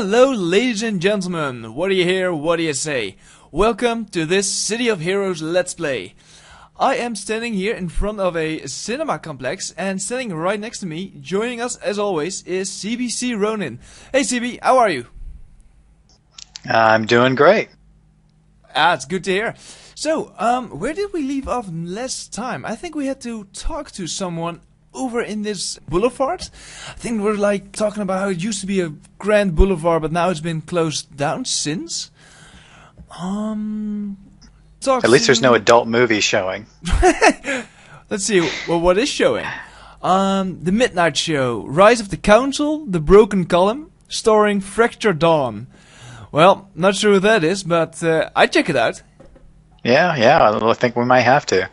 Hello, ladies and gentlemen. What do you hear? What do you say? Welcome to this City of Heroes Let's Play. I am standing here in front of a cinema complex, and standing right next to me, joining us as always, is CBCronin. Hey CB, how are you? I'm doing great. It's good to hear. So, where did we leave off last time? I think we had to talk to someone over in this boulevard. I think we're like talking about how it used to be a grand boulevard, but now it's been closed down since. At least there's no adult movie showing. Let's see. Well, what is showing? The Midnight Show, Rise of the Council, The Broken Column, starring Fracture Dawn. Well, not sure who that is, but I'd check it out. Yeah, I think we might have to.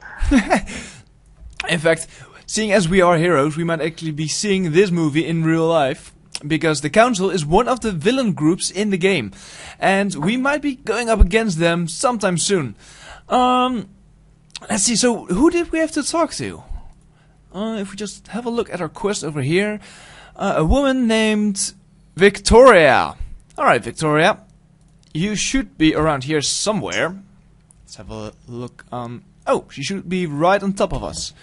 In fact, seeing as we are heroes, we might actually be seeing this movie in real life, because the Council is one of the villain groups in the game, and we might be going up against them sometime soon. Let's see, so who did we have to talk to? If we just have a look at our quest over here, a woman named Victoria. Alright, Victoria, you should be around here somewhere. Let's have a look. Oh, she should be right on top of us.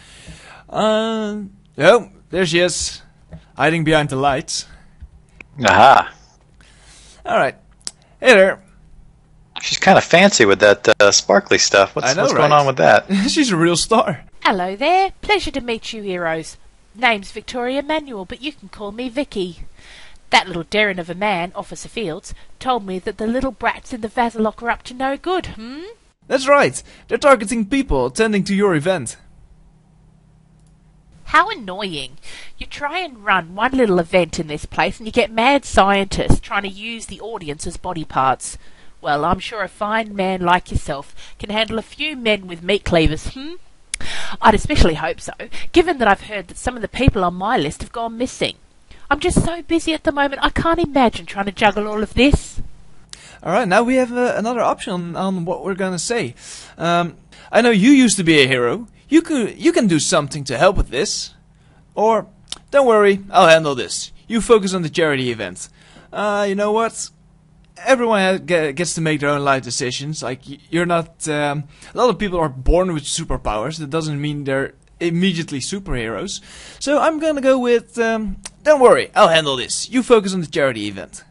Oh, there she is, hiding behind the lights. Aha. Alright. Hey there. She's kind of fancy with that sparkly stuff. What's going on with that? She's a real star. Hello there. Pleasure to meet you, heroes. Name's Victoria Manuel, but you can call me Vicky. That little daring of a man, Officer Fields, told me that the little brats in the Vahzilok are up to no good, That's right. They're targeting people attending to your event. How annoying. You try and run one little event in this place and you get mad scientists trying to use the audience as body parts. Well, I'm sure a fine man like yourself can handle a few men with meat cleavers, I'd especially hope so, given that I've heard that some of the people on my list have gone missing. I'm just so busy at the moment, I can't imagine trying to juggle all of this. Alright, now we have another option on what we're gonna say. I know you used to be a hero. You can do something to help with this. Or, don't worry, I'll handle this. You focus on the charity event. You know what? Everyone gets to make their own life decisions. Like, you're not... a lot of people are born with superpowers. That doesn't mean they're immediately superheroes. So I'm gonna go with... don't worry, I'll handle this. You focus on the charity event.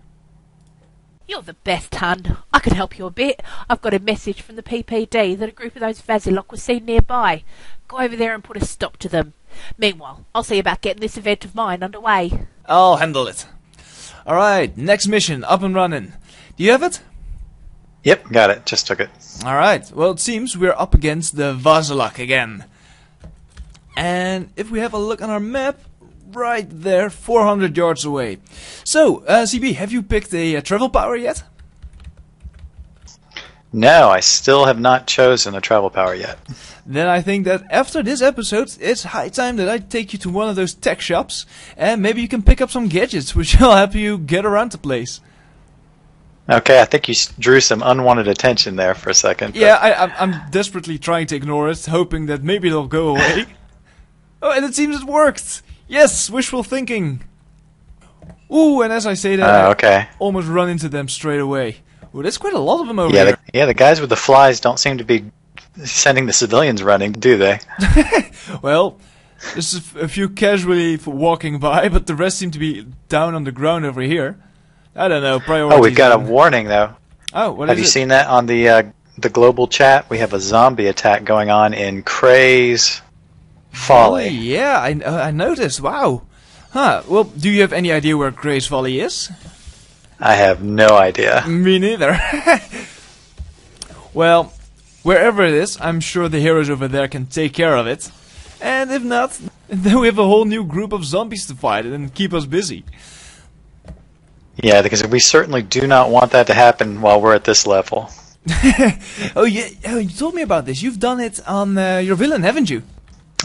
You're the best, hun. I could help you a bit. I've got a message from the PPD that a group of those Vahzilok was seen nearby. Go over there and put a stop to them. Meanwhile, I'll see about getting this event of mine underway. I'll handle it. Alright, next mission, up and running. Do you have it? Yep, got it. Just took it. Alright, well it seems we're up against the Vahzilok again. And if we have a look on our map, right there, 400 yards away. So, CB, have you picked a travel power yet? No, I still have not chosen a travel power yet. Then I think that after this episode, it's high time that I take you to one of those tech shops, and maybe you can pick up some gadgets which will help you get around the place. Okay, I think you drew some unwanted attention there for a second. Yeah, I'm desperately trying to ignore it, hoping that maybe it'll go away. Oh, and it seems it worked! Yes, wishful thinking. Ooh, and as I say that, I almost run into them straight away. Ooh, there's quite a lot of them over here. The guys with the flies don't seem to be sending the civilians running, do they? Well, there's a few casually walking by, but the rest seem to be down on the ground over here. I don't know, priorities. Oh, we've got a warning, though. Oh, what is it? Have you seen that on the global chat? We have a zombie attack going on in Cray's Folly. Oh, yeah, I noticed. Wow. Huh. Well, do you have any idea where Gray's Folly is? I have no idea. Me neither. Well, wherever it is, I'm sure the heroes over there can take care of it. And if not, then we have a whole new group of zombies to fight and keep us busy. Yeah, because we certainly do not want that to happen while we're at this level. Oh, yeah. Oh, you told me about this. You've done it on your villain, haven't you?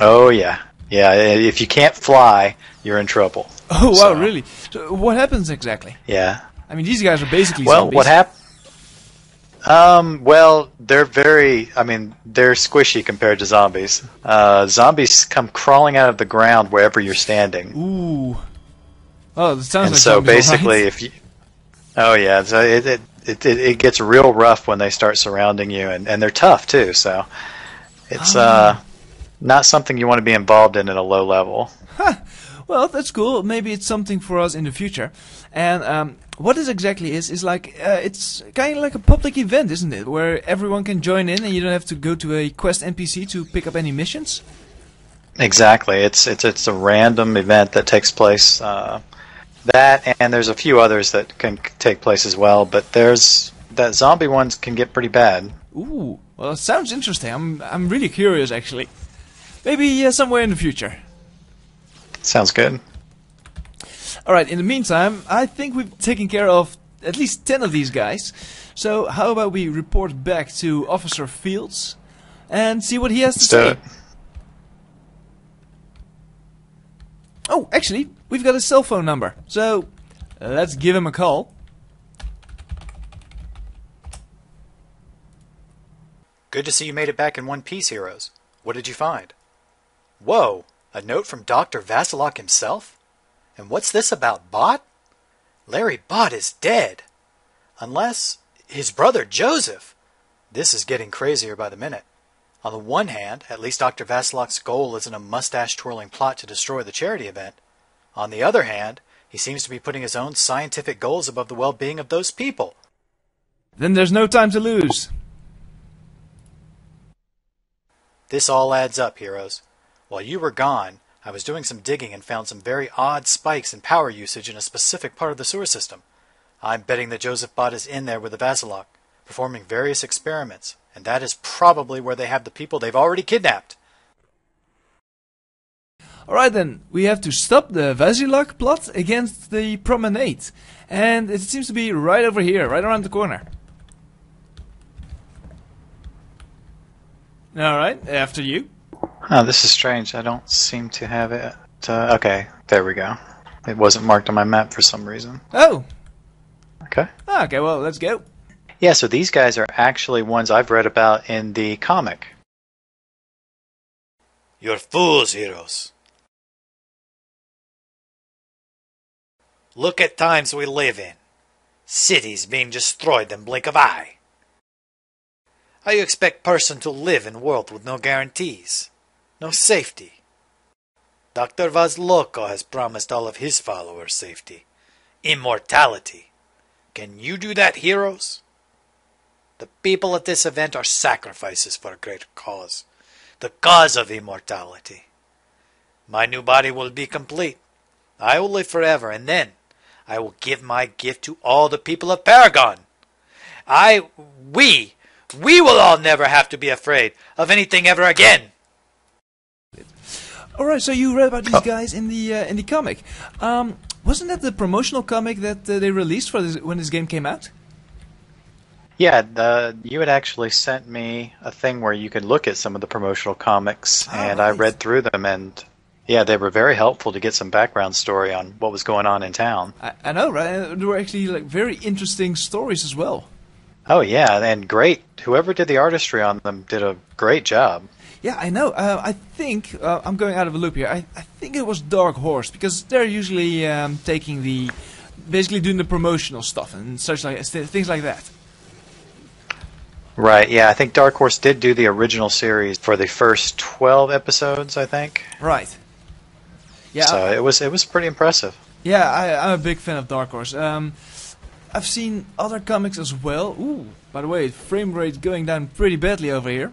Oh, yeah. Yeah, if you can't fly, you're in trouble. Oh, wow, really? So what happens exactly? Yeah. I mean, these guys are basically zombies. Well, what happened? Well, they're they're squishy compared to zombies. Zombies come crawling out of the ground wherever you're standing. Ooh. Oh, it sounds and like so zombies, basically, right? if you... Oh yeah, so it gets real rough when they start surrounding you, and they're tough too. So it's not something you want to be involved in at a low level. Huh. Well, that's cool. Maybe it's something for us in the future. And what this exactly is like it's kind of like a public event, isn't it? Where everyone can join in, and you don't have to go to a quest NPC to pick up any missions. Exactly. It's a random event that takes place. That and there's a few others that can take place as well, but there's that zombie ones can get pretty bad. Ooh, well, it sounds interesting. I'm really curious, actually. Maybe somewhere in the future. Sounds good. All right. In the meantime, I think we've taken care of at least 10 of these guys. So how about we report back to Officer Fields and see what he has to say? Oh, actually, we've got a cell phone number, so let's give him a call. Good to see you made it back in one piece, heroes. What did you find? Whoa, a note from Dr. Vahzilok himself? And what's this about Botte? Larry Botte is dead. Unless his brother Joseph. This is getting crazier by the minute. On the one hand, at least Dr. Vahzilok's goal isn't a mustache-twirling plot to destroy the charity event. On the other hand, he seems to be putting his own scientific goals above the well-being of those people. Then there's no time to lose. This all adds up, heroes. While you were gone, I was doing some digging and found some very odd spikes in power usage in a specific part of the sewer system. I'm betting that Joseph Botte is in there with the Vahzilok, performing various experiments, and that is probably where they have the people they've already kidnapped. Alright then, we have to stop the Vahzilok plot against the promenade. And it seems to be right over here, right around the corner. Alright, after you. Oh, this is strange. I don't seem to have it. Okay, there we go. It wasn't marked on my map for some reason. Oh! Okay. Okay, well, let's go. Yeah, so these guys are actually ones I've read about in the comic. You're fools, heroes. Look at times we live in. Cities being destroyed in blink of eye. How you expect person to live in world with no guarantees? No safety? Dr. Vahzilok has promised all of his followers safety. Immortality. Can you do that, heroes? The people at this event are sacrifices for a greater cause. The cause of immortality. My new body will be complete. I will live forever, and then I will give my gift to all the people of Paragon. We will all never have to be afraid of anything ever again. Alright, so you read about these guys in the comic. Wasn't that the promotional comic that they released for this, when this game came out? Yeah, you had actually sent me a thing where you could look at some of the promotional comics, and I read through them, and yeah, they were very helpful to get some background story on what was going on in town. I know, right? There were actually like very interesting stories as well. Oh yeah, and great. Whoever did the artistry on them did a great job. Yeah, I know. I think I'm going out of a loop here. I think it was Dark Horse, because they're usually basically doing the promotional stuff and such like things like that. Right, yeah, I think Dark Horse did do the original series for the first 12 episodes, I think. Right. Yeah. So it was pretty impressive. Yeah, I'm a big fan of Dark Horse. I've seen other comics as well. Ooh, by the way, frame rate going down pretty badly over here.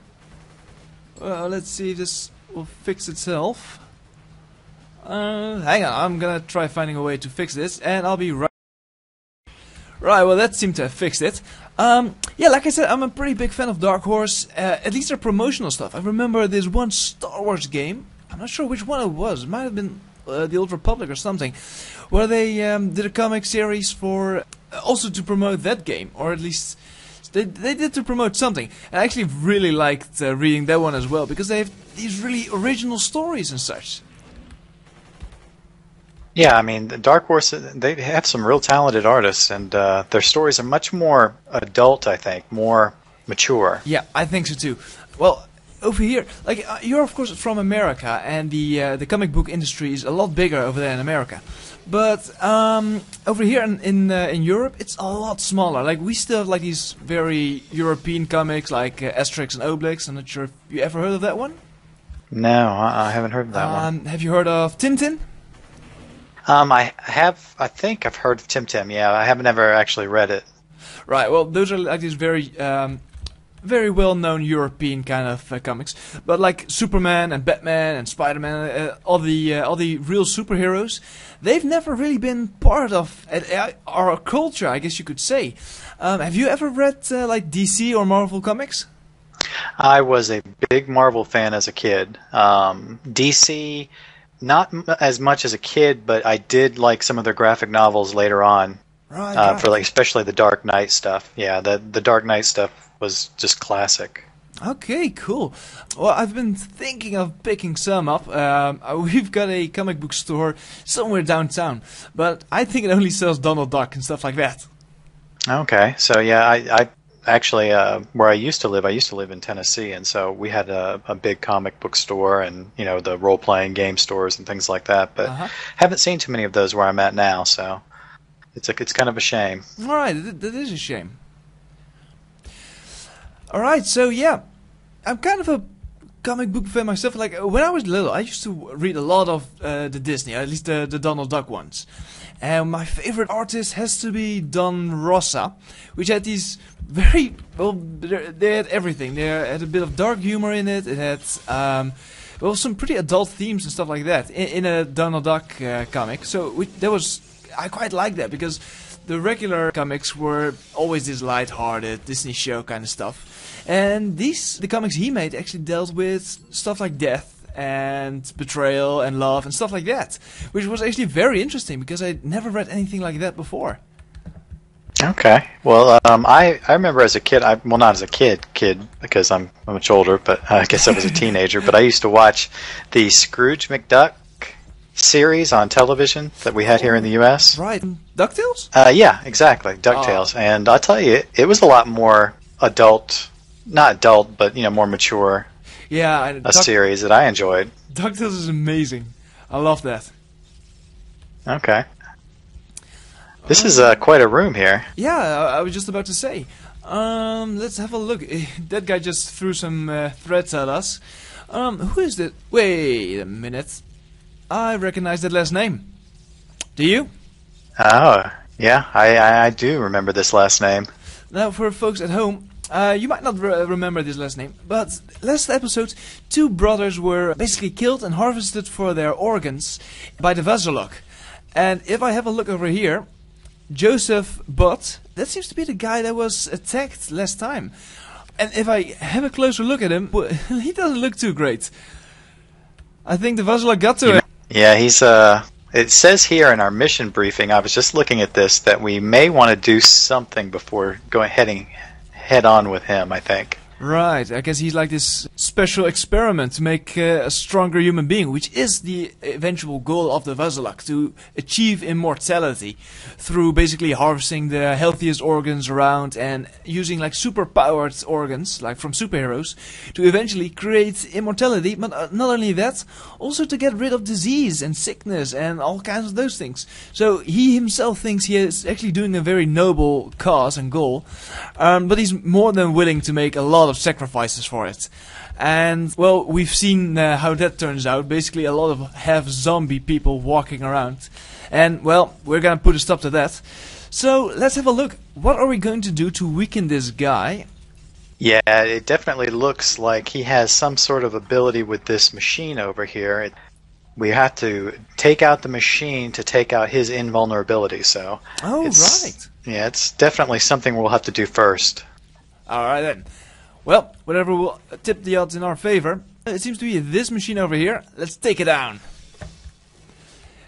Well, let's see if this will fix itself. Hang on, I'm gonna try finding a way to fix this, and I'll be right. Right, well, that seemed to have fixed it. Yeah, like I said, I'm a pretty big fan of Dark Horse, at least their promotional stuff. I remember this one Star Wars game, I'm not sure which one it was, it might have been the Old Republic or something, where they did a comic series for, also to promote that game, or at least they did to promote something. And I actually really liked reading that one as well, because they have these really original stories and such. Yeah, I mean, Dark Horse, they have some real talented artists, and their stories are much more adult, I think, more mature. Yeah, I think so too. Well, over here, like you're of course from America, and the comic book industry is a lot bigger over there in America. But over here in Europe, it's a lot smaller. Like we still have like these very European comics, like Asterix and Obelix. I'm not sure if you ever heard of that one. No, I haven't heard of that one. Have you heard of Tintin? I have. I think I've heard of Tim Tim. Yeah, I haven't ever actually read it. Right. Well, those are like these very well-known European kind of comics. But like Superman and Batman and Spider-Man, all the real superheroes, they've never really been part of our culture, I guess you could say. Have you ever read like DC or Marvel comics? I was a big Marvel fan as a kid. DC, not as much as a kid, but I did like some of their graphic novels later on. Right. For like especially the Dark Knight stuff. Yeah, the Dark Knight stuff was just classic. Okay, cool. Well, I've been thinking of picking some up. We've got a comic book store somewhere downtown, but I think it only sells Donald Duck and stuff like that. Okay, so yeah, I actually where I used to live in Tennessee, and so we had a big comic book store, and you know the role-playing game stores and things like that. But haven't seen too many of those where I'm at now, so it's kind of a shame. All right, that is a shame. Alright, so yeah, I'm kind of a comic book fan myself. Like, when I was little, I used to read a lot of the Disney, at least the Donald Duck ones. And my favorite artist has to be Don Rosa, which had these very, well, they had everything. They had a bit of dark humor in it. It had, well, some pretty adult themes and stuff like that in a Donald Duck comic. So I quite like that, because the regular comics were always this light-hearted Disney show kind of stuff. And the comics he made actually dealt with stuff like death and betrayal and love and stuff like that, which was actually very interesting because I'd never read anything like that before. Okay. Well, I remember as a kid, well, not as a kid because I'm much older, but I guess I was a teenager, but I used to watch the Scrooge McDuck series on television that we had here in the U.S. Right. DuckTales? Yeah, exactly. DuckTales. And I'll tell you, it was a lot more not adult, but, you know, more mature. Yeah. A series that I enjoyed. DuckTales is amazing. I love that. Okay. This is quite a room here. Yeah, I was just about to say. Let's have a look. That guy just threw some threats at us. Who is that? Wait a minute. I recognize that last name. Do you? Oh, yeah, I do remember this last name. Now, for folks at home, you might not remember this last name, but last episode, two brothers were basically killed and harvested for their organs by the Vahzilok. And if I have a look over here, Joseph Botte, that seems to be the guy that was attacked last time. And if I have a closer look at him, well, he doesn't look too great. I think the Vahzilok got to him. Yeah, he's it says here in our mission briefing, I was just looking at this, that we may want to do something before heading head on with him, I think. Right, I guess he's like this special experiment to make a stronger human being, which is the eventual goal of the Vahzilok, to achieve immortality through basically harvesting the healthiest organs around and using like super-powered organs, like from superheroes, to eventually create immortality, but not only that, also to get rid of disease and sickness and all kinds of those things. So he himself thinks he is actually doing a very noble cause and goal, but he's more than willing to make a lot of sacrifices for it. And well, we've seen how that turns out. Basically a lot of half zombie people walking around, and well, we're gonna put a stop to that. So let's have a look. What are we going to do to weaken this guy? Yeah, it definitely looks like he has some sort of ability with this machine over here. We have to take out the machine to take out his invulnerability, so right. Yeah, it's definitely something we'll have to do first. Alright then. Well, whatever will tip the odds in our favor. It seems to be this machine over here. Let's take it down.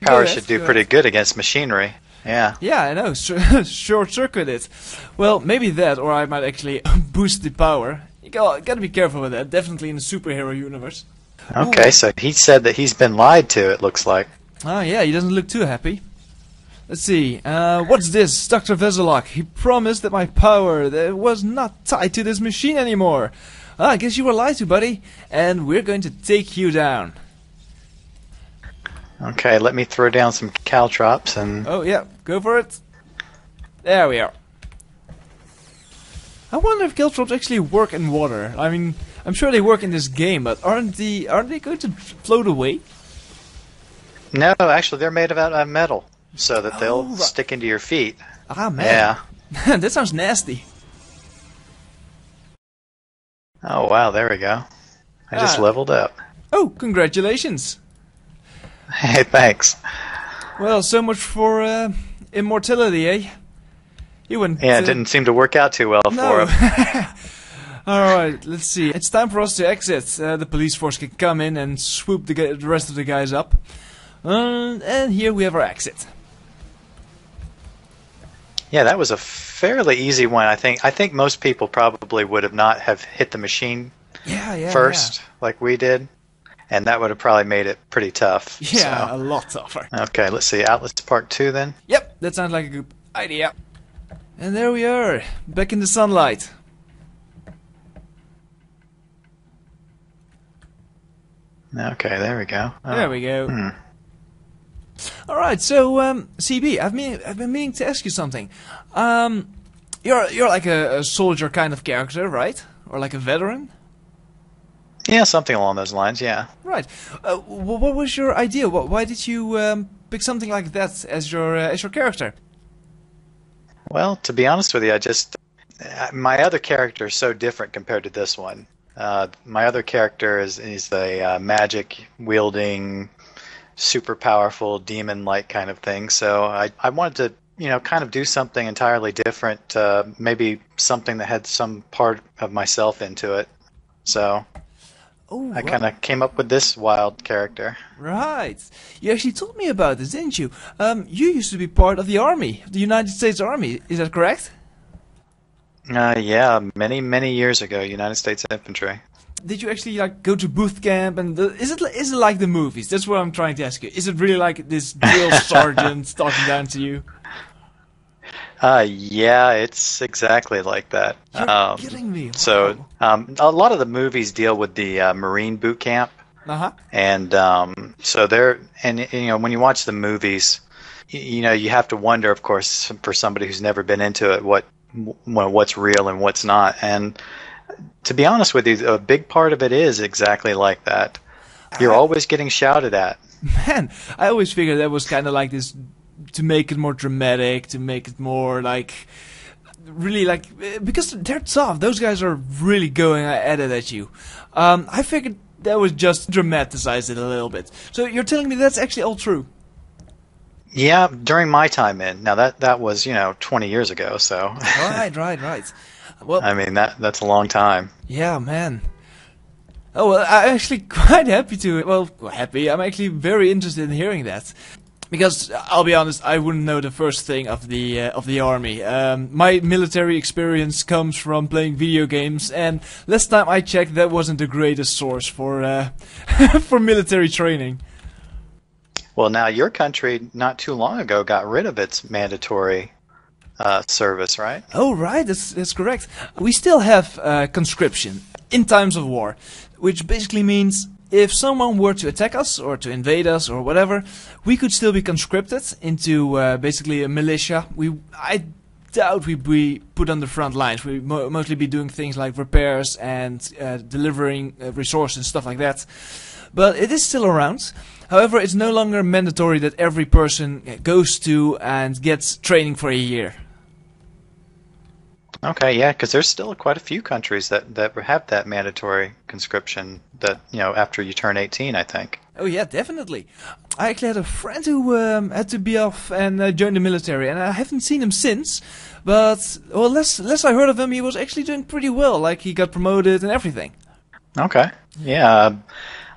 Power should do pretty good against machinery. Yeah. Yeah, I know. Short circuit it. Well, maybe that, or I might actually boost the power. You gotta be careful with that. Definitely in the superhero universe. Okay, so he said that he's been lied to, it looks like. Oh yeah, he doesn't look too happy. Let's see, what's this? Dr. Vahzilok. He promised that my power was not tied to this machine anymore. I guess you were lied to, buddy. And we're going to take you down. Okay, let me throw down some caltrops and... Oh, yeah. Go for it. There we are. I wonder if caltrops actually work in water. I mean, I'm sure they work in this game, but aren't they going to float away? No, actually, they're made out of metal, so that they'll stick into your feet. Ah, man. Yeah. That sounds nasty. Oh, wow, there we go. I just leveled up. Oh, congratulations. Hey, thanks. Well, so much for immortality, eh? You wouldn't... Yeah, it didn't seem to work out too well for him. Alright, let's see. It's time for us to exit. The police force can come in and swoop the rest of the guys up. And here we have our exit. Yeah, that was a fairly easy one. I think most people probably would have not have hit the machine first, like we did, and that would have probably made it pretty tough. Yeah, so. A lot tougher. Okay, let's see. Outlets Part 2 then? Yep, that sounds like a good idea. And there we are, back in the sunlight. Okay, there we go. Oh. There we go. Alright, so, CB, I've been meaning to ask you something. You're like a soldier kind of character, right? Or like a veteran? Yeah, something along those lines, yeah. Right. What was your idea? Why did you pick something like that as your character? Well, to be honest with you, my other character is so different compared to this one. My other character is a magic-wielding, super powerful, demon-like kind of thing. So I wanted to, kind of do something entirely different, maybe something that had some part of myself into it. So I kind of came up with this wild character. Right. You actually told me about this, didn't you? You used to be part of the Army, the United States Army. Is that correct? Yeah, many years ago, United States Infantry. Did you actually go to boot camp? And is it like the movies? That's what I'm trying to ask you. Is it really like this drill sergeant talking down to you? Yeah, it's exactly like that. You're kidding me. Wow. So a lot of the movies deal with the Marine boot camp. And so when you watch the movies, you have to wonder, of course, for somebody who's never been into it, what's real and what's not. And to be honest with you, a big part of it is exactly like that. You're always getting shouted at. Man, I always figured that was kind of like this, to make it more dramatic, to make it more because they're tough. Those guys are really going at it at you. I figured that was just dramatize it a little bit. So you're telling me that's actually all true? Yeah, during my time in. Now that was 20 years ago. So right. Well, I mean that's a long time. Yeah, man. Oh well, I'm actually quite happy to. Well, happy. I'm actually very interested in hearing that. Because I'll be honest, I wouldn't know the first thing of the army. My military experience comes from playing video games, and last time I checked, that wasn't the greatest source for for military training. Well, now your country not too long ago got rid of its mandatory service, right? Oh, right, that's correct. We still have conscription in times of war, which basically means if someone were to attack us or to invade us or whatever, we could still be conscripted into basically a militia. I doubt we'd be put on the front lines. We'd mostly be doing things like repairs and delivering resources and stuff like that. But it is still around. However, it's no longer mandatory that every person goes to and gets training for a year. Okay, yeah, because there's still quite a few countries that have that mandatory conscription that, after you turn 18, I think. Oh yeah, definitely. I actually had a friend who had to be off and join the military, and I haven't seen him since. But, well, last I heard of him, he was actually doing pretty well. Like, he got promoted and everything. Okay, yeah.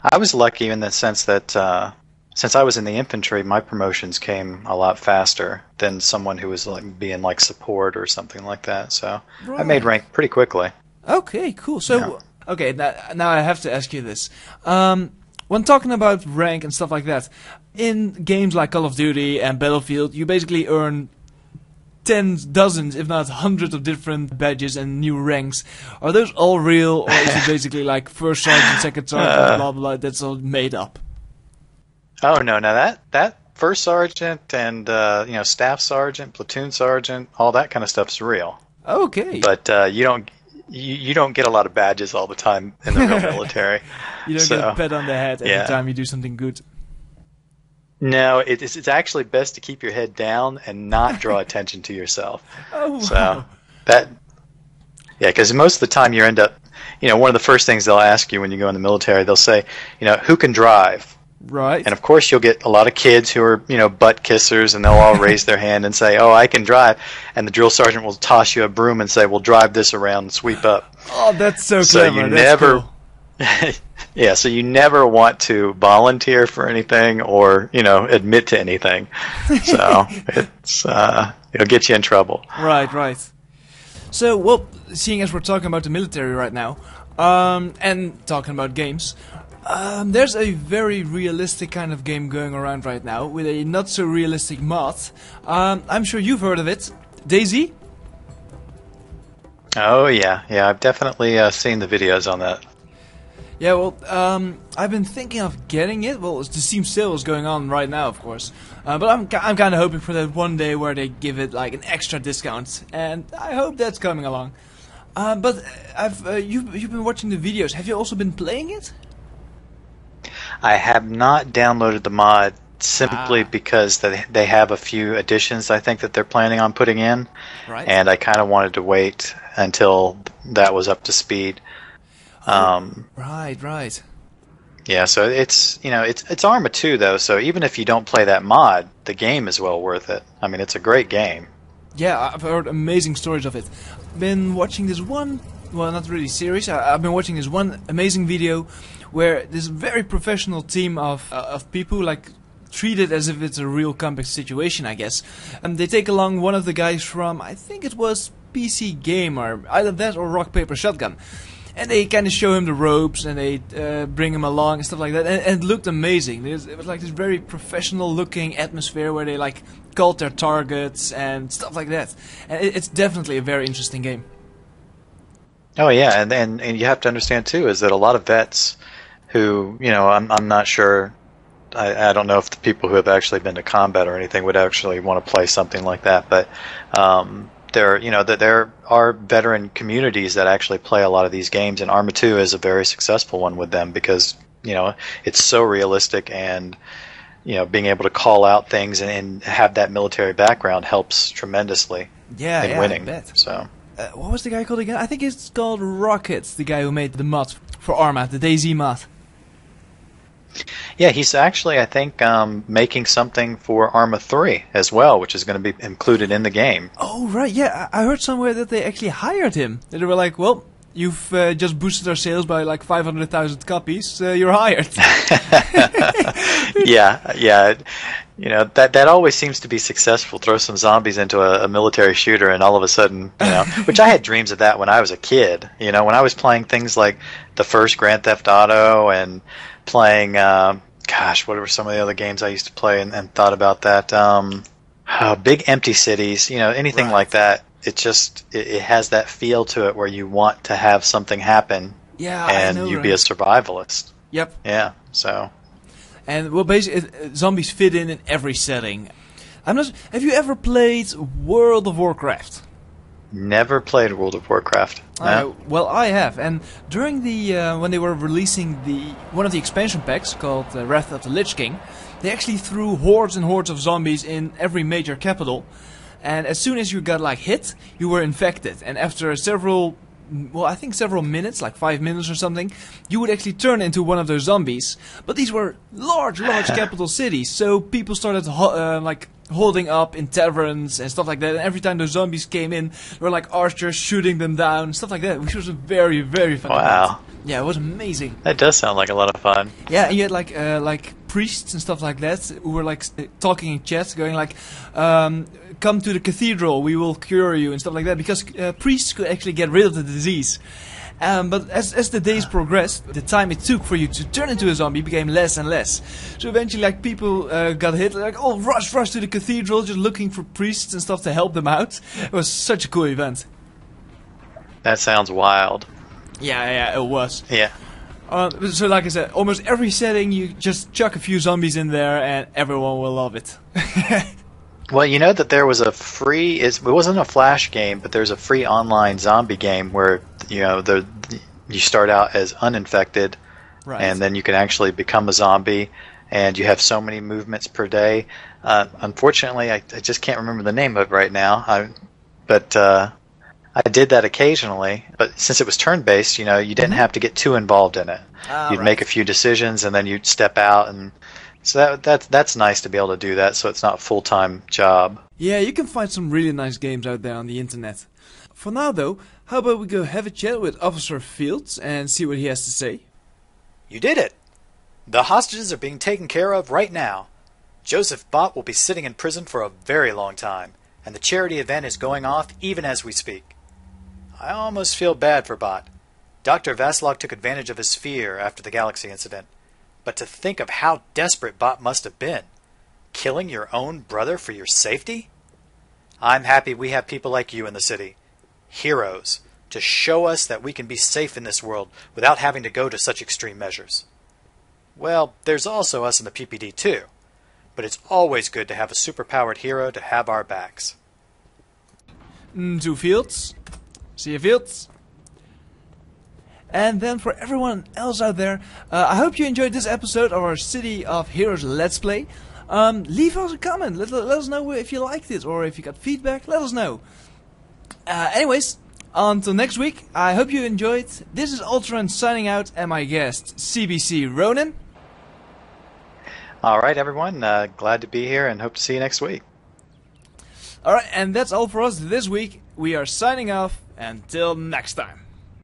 I was lucky in the sense that since I was in the infantry, my promotions came a lot faster than someone who was being support or something like that. So I made rank pretty quickly. Okay, cool. So, okay, now I have to ask you this. When talking about rank and stuff like that, in games like Call of Duty and Battlefield, you basically earn tens, dozens, if not hundreds of different badges and new ranks. Are those all real, or is it basically like first sergeant, second sergeant, blah blah? That's all made up. Oh no, that first sergeant and staff sergeant, platoon sergeant, all that kind of stuff's real. Okay. But you don't get a lot of badges all the time in the real military. You don't get a pat on the head every time you do something good. No, it's actually best to keep your head down and not draw attention to yourself. Oh, wow. So because most of the time you end up, one of the first things they'll ask you when you go in the military, they'll say, who can drive? Right. And of course you'll get a lot of kids who are, butt kissers, and they'll all raise their hand and say, oh, I can drive. And the drill sergeant will toss you a broom and say, well, drive this around and sweep up. Oh, that's so So clever. you That's never, cool. yeah, so you never want to volunteer for anything or, admit to anything. So it'll get you in trouble. Right. So, well, seeing as we're talking about the military right now, and talking about games, there's a very realistic kind of game going around right now with a not so realistic mod. I'm sure you've heard of it, DayZ. Oh yeah, I've definitely seen the videos on that. Yeah, well, I've been thinking of getting it. Well, the Steam sale is going on right now, of course. But I'm kind of hoping for that one day where they give it like an extra discount, and I hope that's coming along. But you've been watching the videos. Have you also been playing it? I have not downloaded the mod simply because they have a few additions I think that they're planning on putting in, Right. and I kind of wanted to wait until that was up to speed. Right. Yeah, so it's Arma 2 though, so even if you don't play that mod, the game is well worth it. I mean, it's a great game. Yeah, I've heard amazing stories of it. Been watching this one, well, not really series. I've been watching this one amazing video where this very professional team of people like treat it as if it's a real combat situation, I guess. And they take along one of the guys from, I think it was PC Gamer, either that or Rock Paper Shotgun. And they kind of show him the ropes, and they bring him along and stuff like that. And it looked amazing. It was like this very professional-looking atmosphere where they like called their targets and stuff like that. And it's definitely a very interesting game. Oh yeah, and you have to understand too is that a lot of vets who I'm not sure. I don't know if the people who have actually been to combat or anything would actually want to play something like that, but there are veteran communities that actually play a lot of these games, and Arma 2 is a very successful one with them because it's so realistic, and being able to call out things and have that military background helps tremendously in winning. I bet. So what was the guy called again? I think it's called Rockets, the guy who made the mod for Arma, the DayZ mod. yeah, he's actually I think making something for Arma 3 as well, which is going to be included in the game. Oh, right, yeah. I heard somewhere that they actually hired him. They were like, well, you've just boosted our sales by like 500,000 copies, you're hired. Yeah. That always seems to be successful. Throw some zombies into a military shooter, and all of a sudden, which I had dreams of that when I was a kid. When I was playing things like the first Grand Theft Auto and playing, what were some of the other games I used to play and thought about that? Big Empty Cities, anything Right. like that. It has that feel to it where you want to have something happen, Yeah, and I know, you be a survivalist. Yep. Yeah, so. And well, basically, zombies fit in every setting. Have you ever played World of Warcraft? Never played World of Warcraft. No? Well, I have, and during the when they were releasing one of the expansion packs called Wrath of the Lich King, they actually threw hordes and hordes of zombies in every major capital. And as soon as you got like hit, you were infected. And after several minutes, like 5 minutes or something, you would actually turn into one of those zombies. But these were large capital cities, so people started holding up in taverns and stuff like that. And every time those zombies came in, there were like archers shooting them down, stuff like that, which was a very, very fun Wow. event. Yeah, it was amazing. That does sound like a lot of fun. Yeah, and you had like priests and stuff like that who were like talking in chat, going like, "Come to the cathedral, we will cure you," and stuff like that, because priests could actually get rid of the disease. But as the days progressed, the time it took for you to turn into a zombie became less and less. So eventually, like, people got hit, like, oh, rush to the cathedral, just looking for priests and stuff to help them out. It was such a cool event. That sounds wild. Yeah, it was. Yeah. So like I said, almost every setting you just chuck a few zombies in there and everyone will love it. Well, you know that there was a free, it wasn't a Flash game, but there's a free online zombie game where, you know, you start out as uninfected, Right. and then you can actually become a zombie, and you have so many movements per day. Unfortunately, I just can't remember the name of it right now, but I did that occasionally. But since it was turn-based, you know, you didn't have to get too involved in it. You'd make a few decisions, and then you'd step out, and so that's nice to be able to do that, so it's not a full-time job. Yeah, you can find some really nice games out there on the internet. For now, though, how about we go have a chat with Officer Fields and see what he has to say? You did it! The hostages are being taken care of right now. Joseph Botte will be sitting in prison for a very long time, and the charity event is going off even as we speak. I almost feel bad for Botte. Dr. Vahzilok took advantage of his fear after the Galaxy incident. But to think of how desperate Botte must have been. Killing your own brother for your safety? I'm happy we have people like you in the city. Heroes, to show us that we can be safe in this world without having to go to such extreme measures. Well, there's also us in the PPD too. But it's always good to have a superpowered hero to have our backs. To Fields. See you, Fields. And then for everyone else out there, I hope you enjoyed this episode of our City of Heroes Let's Play. Leave us a comment. Let us know if you liked it or if you got feedback. Let us know. Anyways, until next week, I hope you enjoyed. This is Ultron signing out and my guest, CBCronin. All right, everyone. Glad to be here and hope to see you next week. Alright, and that's all for us this week. We are signing off. Until next time.